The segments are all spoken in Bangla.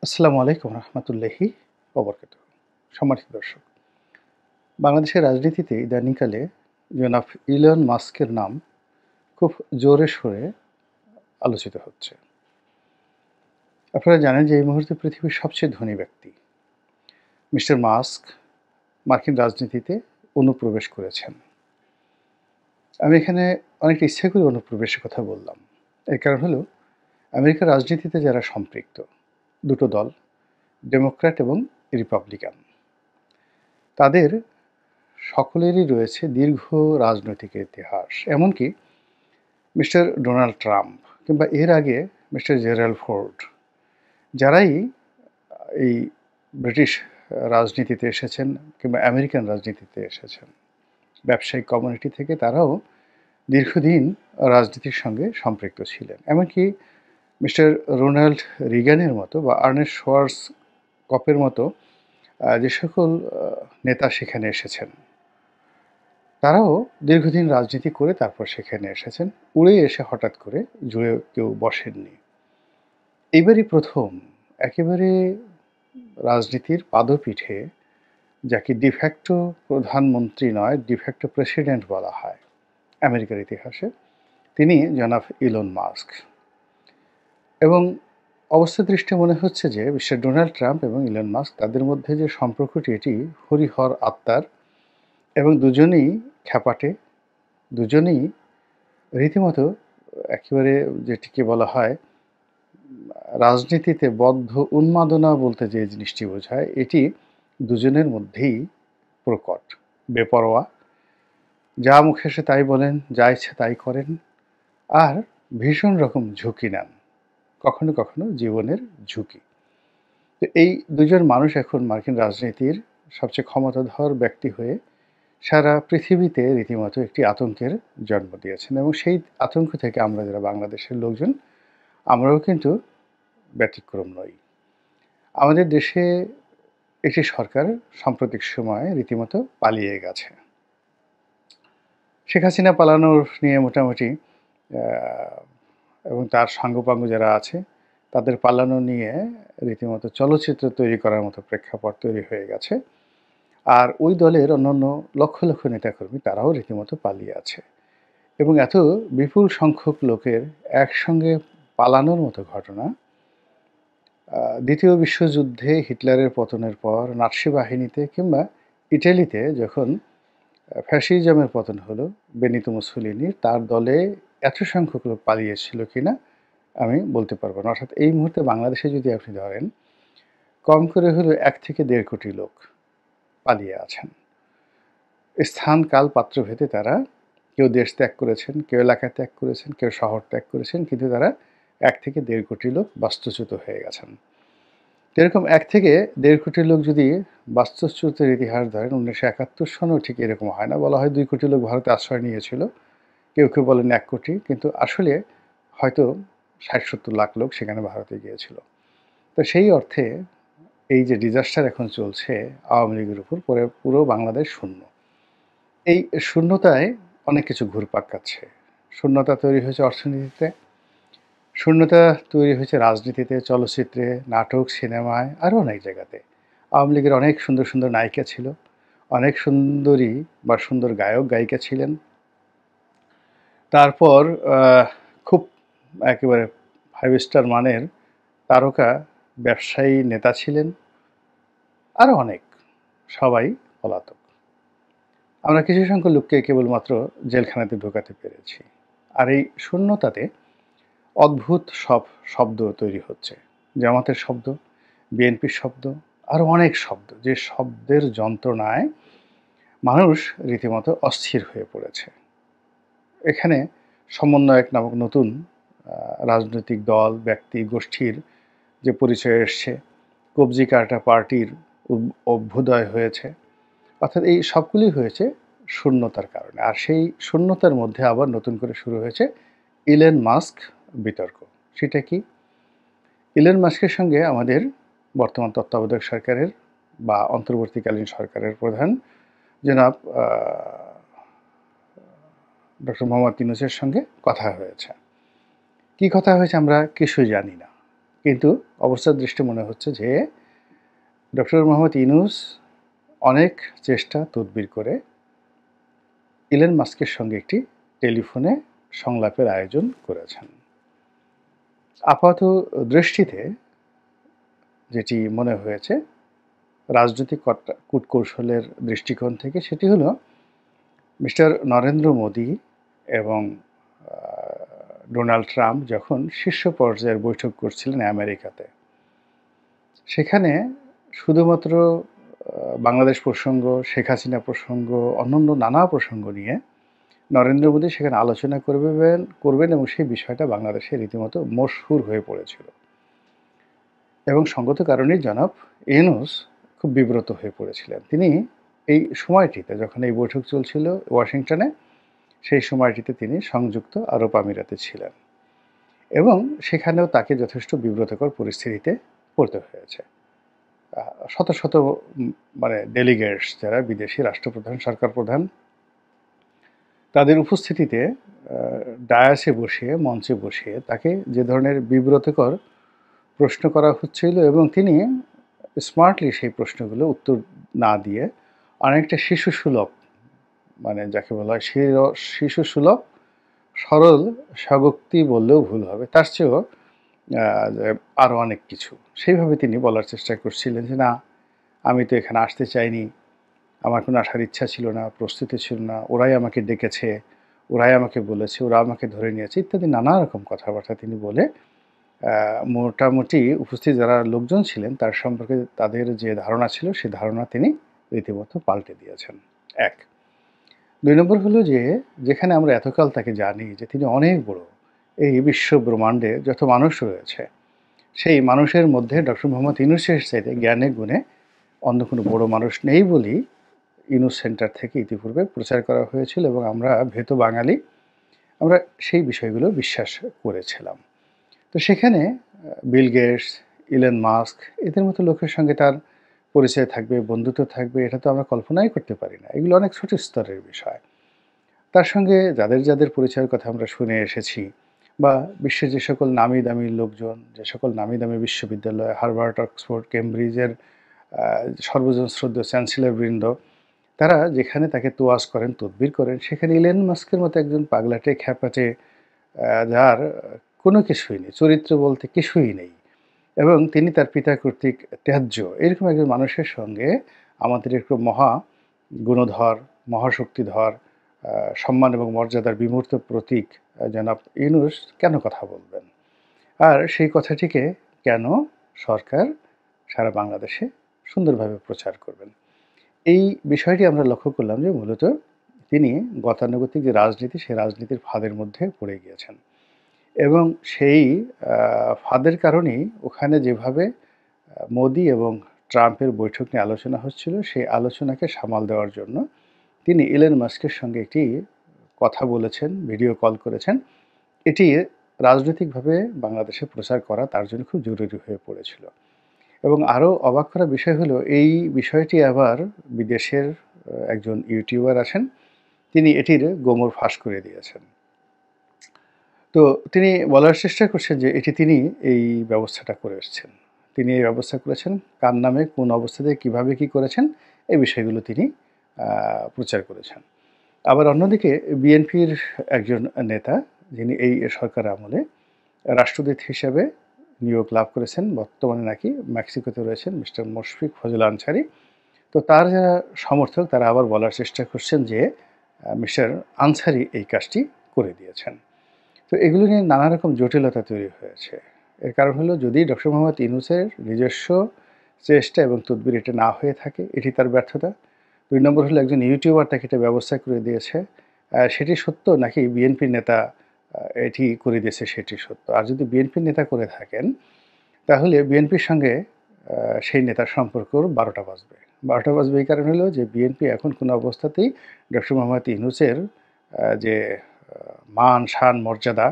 আসসালামু আলাইকুম রহমতুল্লাহি ওবরকাতুহ। সম্মানিত দর্শক, বাংলাদেশের রাজনীতিতে ইদানিংকালে জনাব ইলন মাস্কের নাম খুব জোরে সোরে আলোচিত হচ্ছে। আপনারা জানেন যে এই মুহূর্তে পৃথিবীর সবচেয়ে ধনী ব্যক্তি মিস্টার মাস্ক মার্কিন রাজনীতিতে অনুপ্রবেশ করেছেন। আমি এখানে অনেকটা ইচ্ছে করে অনুপ্রবেশের কথা বললাম। এর কারণ হলো আমেরিকার রাজনীতিতে যারা সম্পৃক্ত দুটো দল, ডেমোক্র্যাট এবং রিপাবলিকান, তাদের সকলেরই রয়েছে দীর্ঘ রাজনৈতিক ইতিহাস। এমনকি মিস্টার ডোনাল্ড ট্রাম্প কিংবা এর আগে মিস্টার জেরাল্ড ফোর্ড, যারাই এই ব্রিটিশ রাজনীতিতে এসেছেন কিংবা আমেরিকান রাজনীতিতে এসেছেন, ব্যবসায়িক কমিউনিটি থেকে তারাও দীর্ঘদিন রাজনীতির সঙ্গে সম্পৃক্ত ছিলেন। এমনকি মিস্টার রোনাল্ড রিগানের মতো বা আর্নেস্ট শোয়ার্জ কপের মতো যে সকল নেতা সেখানে এসেছেন, তারাও দীর্ঘদিন রাজনীতি করে তারপর সেখানে এসেছেন। উড়ে এসে হঠাৎ করে জুড়ে কেউ বসেননি। এইবারই প্রথম একেবারে রাজনীতির পাদপীঠে, যাকে ডিফ্যাক্টো প্রধানমন্ত্রী নয় ডিফ্যাক্টো প্রেসিডেন্ট বলা হয় আমেরিকার ইতিহাসে, তিনি জনাব ইলন মাস্ক। এবং অবস্থা দৃষ্টে মনে হচ্ছে যে মিস্টার ডোনাল্ড ট্রাম্প এবং ইলন মাস্ক, তাদের মধ্যে যে সম্পর্কটি এটি হরিহর আত্মার, এবং দুজনেই খ্যাপাটে, দুজনেই রীতিমতো একেবারে যেটিকে বলা হয় রাজনীতিতে বদ্ধ উন্মাদনা বলতে যে জিনিসটি বোঝায়, এটি দুজনের মধ্যেই প্রকট। বেপরোয়া, যা মুখে এসে তাই বলেন, যা ইচ্ছে তাই করেন, আর ভীষণ রকম ঝুঁকি নেন, কখনো কখনো জীবনের ঝুঁকি। তো এই দুজন মানুষ এখন মার্কিন রাজনীতির সবচেয়ে ক্ষমতাধর ব্যক্তি হয়ে সারা পৃথিবীতে রীতিমতো একটি আতঙ্কের জন্ম দিয়েছেন। এবং সেই আতঙ্ক থেকে আমরা যারা বাংলাদেশের লোকজন, আমরাও কিন্তু ব্যতিক্রম নই। আমাদের দেশে একটি সরকার সাম্প্রতিক সময়ে রীতিমতো পালিয়ে গেছে। শেখ হাসিনা পালানোর নিয়ে মোটামুটি এবং তার সাঙ্গপাঙ্গ যারা আছে তাদের পালানো নিয়ে রীতিমতো চলচ্চিত্র তৈরি করার মতো প্রেক্ষাপট তৈরি হয়ে গেছে। আর ওই দলের অন্যান্য লক্ষ লক্ষ নেতাকর্মী তারাও রীতিমতো পালিয়ে আছে। এবং এত বিপুল সংখ্যক লোকের একসঙ্গে পালানোর মতো ঘটনা দ্বিতীয় বিশ্বযুদ্ধে হিটলারের পতনের পর নাৎসি বাহিনীতে কিংবা ইটালিতে যখন ফ্যাসিজমের পতন হলো বেনিতো মুসোলিনির, তার দলে এত সংখ্যক লোক পালিয়েছিল কিনা আমি বলতে পারবো না। অর্থাৎ এই মুহূর্তে বাংলাদেশে যদি আপনি ধরেন, কম করে হলেও 1 থেকে 1.5 কোটি লোক পালিয়ে আছেন। স্থান কাল পাত্র ভেদে তারা কেউ দেশ ত্যাগ করেছেন, কেউ এলাকা ত্যাগ করেছেন, কেউ শহর ত্যাগ করেছেন, কিন্তু তারা 1 থেকে 1.5 কোটি লোক বাস্তুচ্যুত হয়ে গেছেন। এরকম 1 থেকে 1.5 কোটি লোক যদি বাস্তুচ্যুতের ইতিহাস ধরেন, 1971 সনেও ঠিক এরকম হয় না। বলা হয় 2 কোটি লোক ভারতে আশ্রয় নিয়েছিল, কেউ কেউ বলেন 1 কোটি, কিন্তু আসলে হয়তো 60-70 লাখ লোক সেখানে ভারতে গিয়েছিল। তো সেই অর্থে এই যে ডিজাস্টার এখন চলছে আওয়ামী লীগের উপর, পরে পুরো বাংলাদেশ শূন্য। এই শূন্যতায় অনেক কিছু ঘুরপাক খাচ্ছে। শূন্যতা তৈরি হয়েছে অর্থনীতিতে, শূন্যতা তৈরি হয়েছে রাজনীতিতে, চলচ্চিত্রে, নাটক, সিনেমায়, আরও অনেক জায়গাতে। আওয়ামী লীগের অনেক সুন্দর সুন্দর নায়িকা ছিল, অনেক সুন্দরী বা সুন্দর গায়ক গায়িকা ছিলেন। তারপর খুব একেবারে 5 স্টার মানের তারকা ব্যবসায়ী নেতা ছিলেন, আরও অনেক। সবাই পলাতক। আমরা কিছু সংখ্যক লোককে কেবলমাত্র জেলখানাতে ঢোকাতে পেরেছি। আর এই শূন্যতাতে অদ্ভুত সব শব্দ তৈরি হচ্ছে। জামাতের শব্দ, বিএনপির শব্দ, আরও অনেক শব্দ, যে শব্দের যন্ত্রণায় মানুষ রীতিমতো অস্থির হয়ে পড়েছে। এখানে সমন্বয়ক নামক নতুন রাজনৈতিক দল, ব্যক্তি, গোষ্ঠীর যে পরিচয় এসছে, কবজি কাটা পার্টির অভ্যুদয় হয়েছে। অর্থাৎ এই সবগুলি হয়েছে শূন্যতার কারণে। আর সেই শূন্যতার মধ্যে আবার নতুন করে শুরু হয়েছে ইলন মাস্ক বিতর্ক। সেটা কি? ইলন মাস্কের সঙ্গে আমাদের বর্তমান তত্ত্বাবধায়ক সরকারের বা অন্তর্বর্তীকালীন সরকারের প্রধান জনাব ডক্টর মোহাম্মদ ইউনূসের সঙ্গে কথা হয়েছে। কি কথা হয়েছে আমরা কিছুই জানি না, কিন্তু অবস্থার দৃষ্টি মনে হচ্ছে যে ডক্টর মোহাম্মদ ইউনূস অনেক চেষ্টা তদবির করে ইলন মাস্কের সঙ্গে একটি টেলিফোনে সংলাপের আয়োজন করেছেন। আপাত দৃষ্টিতে যেটি মনে হয়েছে রাজনৈতিক কূটকৌশলের দৃষ্টিকোণ থেকে, সেটি হলো মিস্টার নরেন্দ্র মোদি এবং ডোনাল্ড ট্রাম্প যখন শীর্ষ পর্যায়ের বৈঠক করছিলেন আমেরিকাতে, সেখানে শুধুমাত্র বাংলাদেশ প্রসঙ্গ, শেখ হাসিনা প্রসঙ্গ, অন্যান্য নানা প্রসঙ্গ নিয়ে নরেন্দ্র মোদি সেখানে আলোচনা করবেন এবং সেই বিষয়টা বাংলাদেশে রীতিমতো মশহুর হয়ে পড়েছিল। এবং সঙ্গত কারণেই জনাব ইউনূস খুব বিব্রত হয়ে পড়েছিলেন। তিনি এই সময়টিতে, যখন এই বৈঠক চলছিল ওয়াশিংটনে, সেই সময়টিতে তিনি সংযুক্ত আরব আমিরাতে ছিলেন এবং সেখানেও তাকে যথেষ্ট বিব্রতকর পরিস্থিতিতে পড়তে হয়েছে। শত শত ডেলিগেটস, যারা বিদেশি রাষ্ট্রপ্রধান, সরকার প্রধান, তাদের উপস্থিতিতে ডায়াসে বসিয়ে, মঞ্চে বসিয়ে তাকে যে ধরনের বিব্রতকর প্রশ্ন করা হচ্ছিল এবং তিনি স্মার্টলি সেই প্রশ্নগুলো উত্তর না দিয়ে অনেকটা শিশুসুলভ, যাকে বলা হয় শিশুসুলভ সরল স্বগোক্তি বললেও ভুল হবে, তার চেয়েও আরও অনেক কিছু সেইভাবে তিনি বলার চেষ্টা করছিলেন যে না, আমি তো এখানে আসতে চাইনি, আমার কোনো আসার ইচ্ছা ছিল না, প্রস্তুতি ছিল না, ওরাই আমাকে ডেকেছে, ওরাই আমাকে বলেছে, ওরা আমাকে ধরে নিয়েছে, ইত্যাদি নানা রকম কথাবার্তা তিনি বলে মোটামুটি উপস্থিত যারা লোকজন ছিলেন তার সম্পর্কে তাদের যে ধারণা ছিল সেই ধারণা তিনি রীতিমতো পাল্টে দিয়েছেন। ১। ২ নম্বর হলো যে যেখানে আমরা এতকাল তাকে জানি যে তিনি অনেক বড়, এই বিশ্ব ব্রহ্মাণ্ডে যত মানুষ রয়েছে সেই মানুষের মধ্যে ডক্টর মোহাম্মদ ইউনূসের চাইতে জ্ঞানে গুণে অন্য কোনো বড় মানুষ নেই বলেই ইউনূস সেন্টার থেকে ইতিপূর্বে প্রচার করা হয়েছিল এবং আমরা ভেতো বাঙালি, আমরা সেই বিষয়গুলো বিশ্বাস করেছিলাম। তো সেখানে বিল গেটস, ইলন মাস্ক, এদের মতো লোকের সঙ্গে তার পরিচয় থাকবে, বন্ধুত্ব থাকবে, এটা তো আমরা কল্পনাই করতে পারি না। এগুলো অনেক ছোট স্তরের বিষয়। তার সঙ্গে যাদের যাদের পরিচয়ের কথা আমরা শুনে এসেছি, বা বিশ্বের যে সকল নামি দামি লোকজন, যে সকল নামি দামি বিশ্ববিদ্যালয়, হার্ভার্ড, অক্সফোর্ড, কেমব্রিজের সর্বজন শ্রদ্ধেয় চ্যান্সেলরবৃন্দ, তারা যেখানে তাকে তোয়াজ করেন, তদবির করেন, সেখানে ইলন মাস্কের মতো একজন পাগলাটে, খ্যাপাটে, যার কোনো কিছুই নেই, চরিত্র বলতে কিছুই নেই, এবং তিনি তার পিতা কর্তৃক ত্যায্য, এরকম একজন মানুষের সঙ্গে আমাদের একটু মহা গুণধর, মহাশক্তিধর, সম্মান এবং মর্যাদার বিমূর্ত প্রতীক জনাব ইউনূস কেন কথা বলবেন? আর সেই কথাটিকে কেন সরকার সারা বাংলাদেশে সুন্দরভাবে প্রচার করবেন? এই বিষয়টি আমরা লক্ষ্য করলাম যে মূলত তিনি গতানুগতিক যে রাজনীতি, সেই রাজনীতির ফাঁদের মধ্যে পড়ে গিয়েছেন এবং সেই ফাঁদের কারণেই ওখানে যেভাবে মোদি এবং ট্রাম্পের বৈঠক নিয়ে আলোচনা হচ্ছিল, সেই আলোচনাকে সামাল দেওয়ার জন্য তিনি ইলন মাস্কের সঙ্গে একটি কথা বলেছেন, ভিডিও কল করেছেন। এটি রাজনৈতিকভাবে বাংলাদেশে প্রচার করা তার জন্য খুব জরুরি হয়ে পড়েছিল। এবং আরও অবাক করা বিষয় হলো, এই বিষয়টি আবার বিদেশের একজন ইউটিউবার আছেন, তিনি এটির গোমর ফাঁস করে দিয়েছেন। তো তিনি বলার চেষ্টা করছেন যে এটি তিনি এই ব্যবস্থাটা করে এসেছেন, তিনি এই ব্যবস্থা করেছেন, কার নামে, কোন অবস্থাতে, কীভাবে কী করেছেন, এই বিষয়গুলো তিনি প্রচার করেছেন। আবার অন্যদিকে বিএনপির একজন নেতা, যিনি এই সরকার আমলে রাষ্ট্রদূত হিসেবে নিয়োগ লাভ করেছেন, বর্তমানে নাকি মেক্সিকোতে রয়েছেন, মিস্টার মুশফিক ফজল আনসারী। তো তার যারা সমর্থক, তারা আবার বলার চেষ্টা করছেন যে মিস্টার আনসারী এই কাজটি করে দিয়েছেন। তো এগুলো নিয়ে নানা রকম জটিলতা তৈরি হয়েছে। এর কারণ হলো, যদি ডক্টর মোহাম্মদ ইউনূসের নিজস্ব চেষ্টা এবং তদবির এটা না হয়ে থাকে, এটি তার ব্যর্থতা। ২ নম্বর হলো, একজন ইউটিউবার তাকে এটা ব্যবস্থা করে দিয়েছে, সেটি সত্য, নাকি বিএনপির নেতা এটি করে দিয়েছে সেটি সত্য। আর যদি বিএনপির নেতা করে থাকেন, তাহলে বিএনপির সঙ্গে সেই নেতার সম্পর্কর ১২টা বাজবে। ১২টা বাজবে এই কারণ হলো যে বিএনপি এখন কোনো অবস্থাতেই ডক্টর মোহাম্মদ ইউনূসের যে মান, শান, মর্যাদা,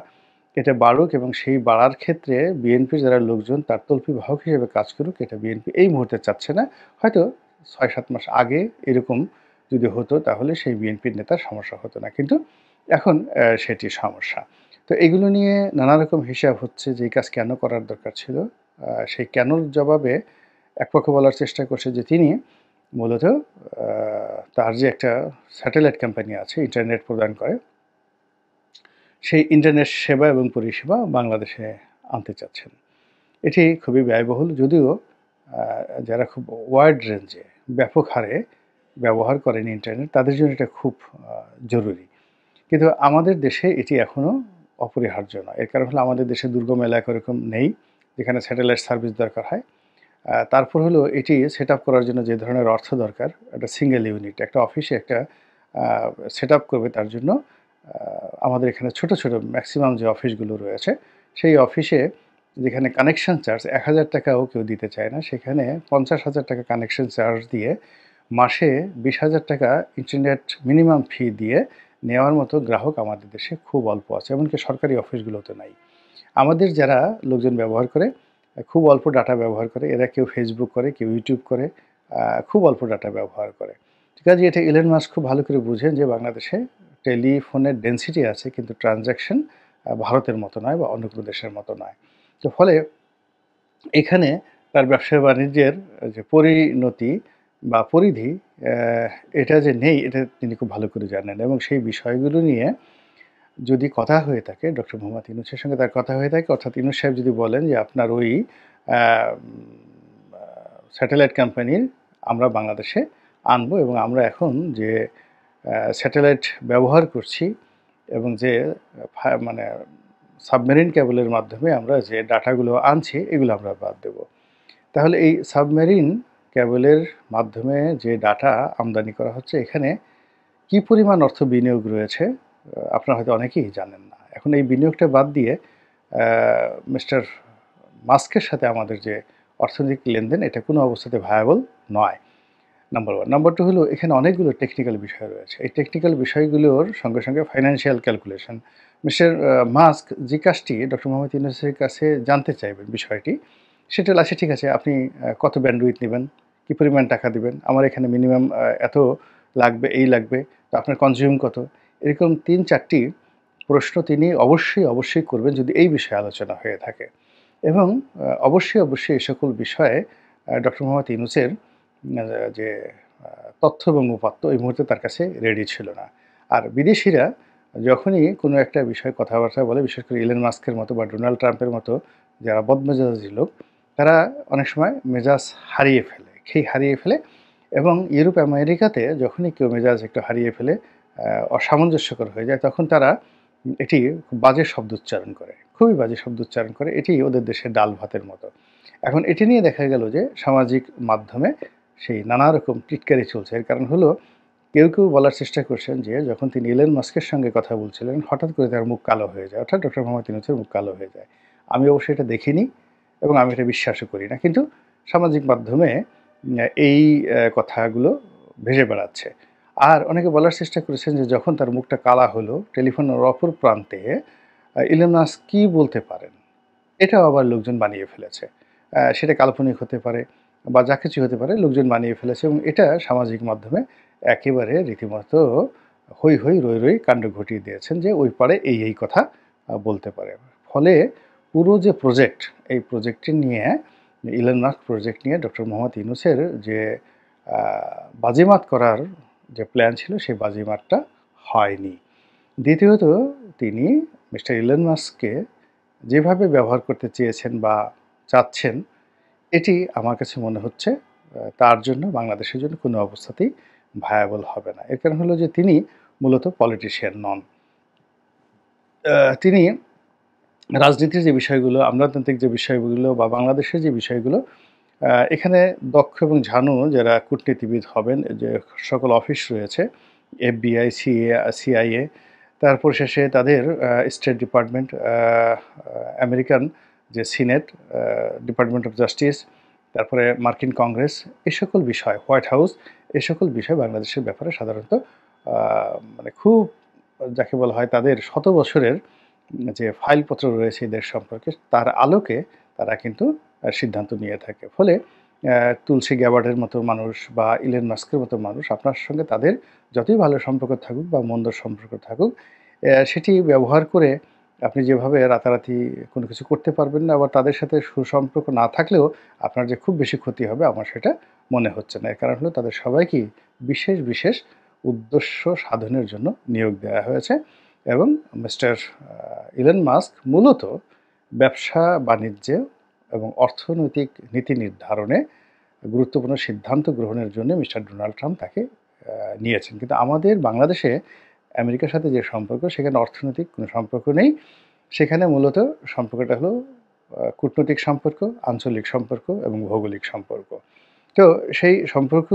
এটা বাড়ুক এবং সেই বাড়ার ক্ষেত্রে বিএনপির যারা লোকজন তার তল্পি বাহক হিসেবে কাজ করুক, এটা বিএনপি এই মুহূর্তে চাচ্ছে না। হয়তো ৬-৭ মাস আগে এরকম যদি হতো, তাহলে সেই বিএনপির নেতার সমস্যা হতো না, কিন্তু এখন সেটি সমস্যা। তো এগুলো নিয়ে নানা রকম হিসাব হচ্ছে যে এই কাজ কেন করার দরকার ছিল, সেই কেনর জবাবে এক পক্ষ বলার চেষ্টা করছে যে তিনি মূলত তার যে একটা স্যাটেলাইট কোম্পানি আছে ইন্টারনেট প্রদান করে, সেই ইন্টারনেট সেবা এবং পরিষেবা বাংলাদেশে আনতে চাচ্ছেন। এটি খুবই ব্যয়বহুল, যদিও যারা খুব ওয়াইড রেঞ্জে ব্যাপক হারে ব্যবহার করেন ইন্টারনেট তাদের জন্য এটা খুব জরুরি। কিন্তু আমাদের দেশে এটি এখনও অপরিহার্য নয়। এর কারণ হলো আমাদের দেশে দুর্গম এলাকা ওরকম নেই যেখানে স্যাটেলাইট সার্ভিস দরকার হয়। তারপর হলো এটি সেট আপ করার জন্য যে ধরনের অর্থ দরকার, একটা সিঙ্গেল ইউনিট একটা অফিসে একটা সেট আপ করবে, তার জন্য আমাদের এখানে ছোট ছোট ম্যাক্সিমাম যে অফিসগুলো রয়েছে সেই অফিসে যেখানে কানেকশন চার্জ ১,০০০ টাকাও কেউ দিতে চায় না, সেখানে ৫০,০০০ টাকা কানেকশন চার্জ দিয়ে মাসে ২০,০০০ টাকা ইন্টারনেট মিনিমাম ফি দিয়ে নেওয়ার মতো গ্রাহক আমাদের দেশে খুব অল্প আছে, এমনকি সরকারি অফিসগুলোতে নাই। আমাদের যারা লোকজন ব্যবহার করে, খুব অল্প ডাটা ব্যবহার করে, এরা কেউ ফেসবুক করে, কেউ ইউটিউব করে, খুব অল্প ডাটা ব্যবহার করে। ঠিক আছে, এটা ইলন মাস্ক খুব ভালো করে বুঝেন যে বাংলাদেশে টেলিফোনের ডেনসিটি আছে কিন্তু ট্রানজ্যাকশন ভারতের মতো নয় বা অন্য কোনো দেশের মতো নয়। তো ফলে এখানে তার ব্যবসা বাণিজ্যের যে পরিণতি বা পরিধি এটা যে নেই এটা তিনি খুব ভালো করে জানেন, এবং সেই বিষয়গুলো নিয়ে যদি কথা হয়ে থাকে ডক্টর মোহাম্মদ ইউনূসের সঙ্গে তার কথা হয়ে থাকে, অর্থাৎ ইউনূস সাহেব যদি বলেন যে আপনার ওই স্যাটেলাইট কোম্পানির আমরা বাংলাদেশে আনবো এবং আমরা এখন যে স্যাটেলাইট ব্যবহার করছি এবং যে মানে সাবমেরিন কেবলের মাধ্যমে আমরা যে ডাটাগুলো আনছি এগুলো আমরা বাদ দেব, তাহলে এই সাবমেরিন কেবলের মাধ্যমে যে ডাটা আমদানি করা হচ্ছে এখানে কি পরিমাণ অর্থ বিনিয়োগ রয়েছে আপনারা হয়তো অনেকেই জানেন না। এখন এই বিনিয়োগটা বাদ দিয়ে মিস্টার মাস্কের সাথে আমাদের যে অর্থনৈতিক লেনদেন এটা কোনো অবস্থাতে ভায়াবল নয়, নাম্বার ওয়ান। নাম্বার টু হলো এখানে অনেকগুলো টেকনিক্যাল বিষয় রয়েছে, এই টেকনিক্যাল বিষয়গুলোর সঙ্গে সঙ্গে ফাইন্যান্সিয়াল ক্যালকুলেশন। মিস্টার মাস্ক যে কাজটি ডক্টর মোহাম্মদ ইউনূসের কাছে জানতে চাইবেন বিষয়টি, সেটা হলো আচ্ছা ঠিক আছে আপনি কত ব্যান্ডউইথ নেবেন, কী পরিমাণ টাকা দিবেন, আমার এখানে মিনিমাম এত লাগবে, এই লাগবে, তো আপনার কনজিউম কত, এরকম ৩-৪টি প্রশ্ন তিনি অবশ্যই করবেন যদি এই বিষয়ে আলোচনা হয়ে থাকে। এবং অবশ্যই এই সকল বিষয়ে ডক্টর মোহাম্মদ ইউনূসের যে তথ্য এবং উপাত্ত এই মুহূর্তে তার কাছে রেডি ছিল না। আর বিদেশিরা যখনই কোনো একটা বিষয়ে কথাবার্তা বলে, বিশেষ করে ইলন মাস্কের মতো বা ডোনাল্ড ট্রাম্পের মতো যারা বদমেজাজি লোক, তারা অনেক সময় মেজাজ হারিয়ে ফেলে, হারিয়ে ফেলে, এবং ইউরোপ আমেরিকাতে যখনই কেউ মেজাজ একটু হারিয়ে ফেলে, অসামঞ্জস্যকর হয়ে যায়, তখন তারা এটি খুব বাজে শব্দ উচ্চারণ করে, খুবই বাজে শব্দ উচ্চারণ করে, এটি ওদের দেশের ডাল ভাতের মতো। এখন এটি নিয়ে দেখা গেল যে সামাজিক মাধ্যমে সেই নানা রকম টিটকারি চলছে। এর কারণ হলো কেউ বলার চেষ্টা করছেন যে যখন তিনি ইলন মাস্কের সঙ্গে কথা বলছিলেন হঠাৎ করে তার মুখ কালো হয়ে যায়, অর্থাৎ ডক্টর মোহাম্মদ ইউনূসের মুখ কালো হয়ে যায়। আমি অবশ্যই এটা দেখিনি এবং আমি এটা বিশ্বাসও করি না, কিন্তু সামাজিক মাধ্যমে এই কথাগুলো ভেসে বেড়াচ্ছে। আর অনেকে বলার চেষ্টা করেছেন যে যখন তার মুখটা কালা হলো, টেলিফোনের অপর প্রান্তে ইলন মাস্ক কী বলতে পারেন এটাও আবার লোকজন বানিয়ে ফেলেছে। সেটা কাল্পনিক হতে পারে বা যা কিছু হতে পারে, লোকজন বানিয়ে ফেলেছে এবং এটা সামাজিক মাধ্যমে একেবারে রীতিমতো হৈ রই কাণ্ড ঘটিয়ে দিয়েছেন যে ওই পারে এই কথা বলতে পারে। ফলে পুরো যে প্রজেক্ট, এই প্রজেক্টটি নিয়ে ইলন মাস্ক প্রজেক্ট নিয়ে ডক্টর মোহাম্মদ ইউনূসের যে বাজিমাত করার যে প্ল্যান ছিল সেই বাজিমাতটা হয়নি। দ্বিতীয়ত তিনি মিস্টার ইলন মাস্ককে যেভাবে ব্যবহার করতে চেয়েছেন বা চাচ্ছেন, এটি আমার কাছে মনে হচ্ছে তার জন্য বাংলাদেশের জন্য কোনো অবস্থাতেই ভায়াবল হবে না। এর কারণ হলো যে তিনি মূলত পলিটিশিয়ান নন। তিনি রাজনীতির যে বিষয়গুলো, আমলাতান্ত্রিক যে বিষয়গুলো বা বাংলাদেশের যে বিষয়গুলো, এখানে দক্ষ এবং ঝানু যারা কূটনীতিবিদ হবেন, যে সকল অফিস রয়েছে, FBI, CIA, তারপর শেষে তাদের স্টেট ডিপার্টমেন্ট, আমেরিকান যে সিনেট, ডিপার্টমেন্ট অফ জাস্টিস, তারপরে মার্কিন কংগ্রেস, এই সকল বিষয়, হোয়াইট হাউস, এই সকল বিষয় বাংলাদেশের ব্যাপারে সাধারণত মানে খুব যাকে বলা হয় তাদের শত বছরের যে ফাইলপত্র রয়েছে এদের সম্পর্কে, তার আলোকে তারা কিন্তু সিদ্ধান্ত নিয়ে থাকে। ফলে তুলসী গ্যাবার্ডের মতো মানুষ বা ইলন মাস্কের মতো মানুষ, আপনার সঙ্গে তাদের যতই ভালো সম্পর্ক থাকুক বা মন্দ সম্পর্ক থাকুক, সেটি ব্যবহার করে আপনি যেভাবে রাতারাতি কোনো কিছু করতে পারবেন না, আবার তাদের সাথে সুসম্পর্ক না থাকলেও আপনার যে খুব বেশি ক্ষতি হবে আমার সেটা মনে হচ্ছে না। এর কারণ হলো তাদের সবাইকেই বিশেষ, বিশেষ উদ্দেশ্য সাধনের জন্য নিয়োগ দেওয়া হয়েছে এবং মিস্টার ইলন মাস্ক মূলত ব্যবসা-বাণিজ্যে এবং অর্থনৈতিক নীতি নির্ধারণে গুরুত্বপূর্ণ সিদ্ধান্ত গ্রহণের জন্য মিস্টার ডোনাল্ড ট্রাম্প তাকে নিয়েছেন। কিন্তু আমাদের বাংলাদেশে আমেরিকার সাথে যে সম্পর্ক সেখানে অর্থনৈতিক কোনো সম্পর্ক নেই। সেখানে মূলত সম্পর্কটা হলো কূটনৈতিক সম্পর্ক, আঞ্চলিক সম্পর্ক এবং ভৌগোলিক সম্পর্ক। তো সেই সম্পর্ক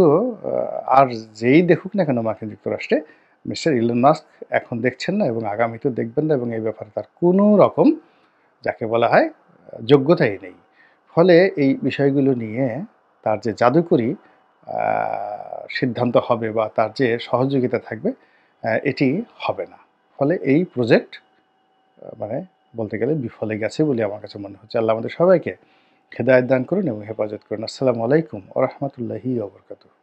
আর যেই দেখুক না কেন মার্কিন যুক্তরাষ্ট্রে, মিস্টার ইলন মাস্ক এখন দেখছেন না এবং আগামীতেও দেখবেন না এবং এই ব্যাপারে তার কোনো রকম যাকে বলা হয় যোগ্যতাই নেই। ফলে এই বিষয়গুলো নিয়ে তার যে জাদুকরি সিদ্ধান্ত হবে বা তার যে সহযোগিতা থাকবে এটি হবে না। ফলে এই প্রজেক্ট মানে বলতে গেলে বিফলে গেছে বলে আমার কাছে মনে হচ্ছে। আল্লাহ আমাদের সবাইকে হেদায়েত দান করুন এবং হেফাজত করুন। আসসালামু আলাইকুম ওয়া রাহমাতুল্লাহি ওয়া বারাকাতুহু।